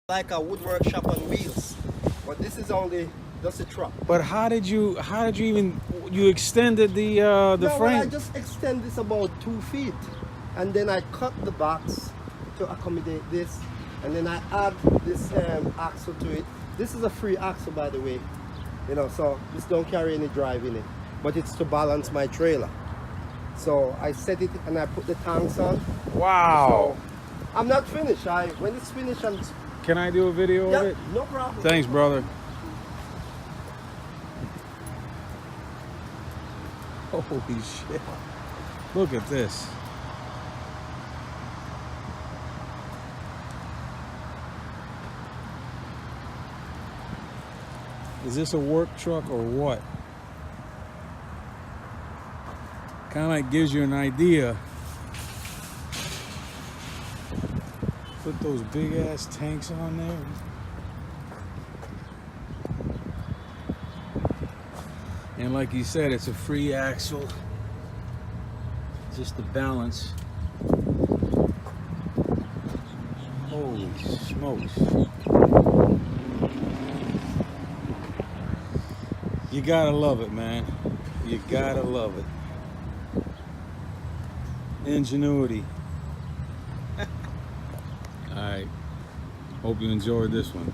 like a woodwork shop on wheels, but this is only just a truck. But how did you even, you extended the No, well, frame? I just extend this about 2 feet, and then I cut the box to accommodate this, and then I add this axle to it. This is a free axle, by the way, you know, so this don't carry any drive in it, but it's to balance my trailer. So I set it and I put the tanks on. Wow. So I'm not finished. When it's finished, Can I do a video yeah, of it? no problem. Thanks, brother. Holy shit. Look at this. Is this a work truck or what? Kind of like gives you an idea. Put those big ass tanks on there. And like you said, it's a free axle. Just the balance. Holy smokes. You gotta love it, man. You gotta love it. Ingenuity. All right. Hope you enjoyed this one.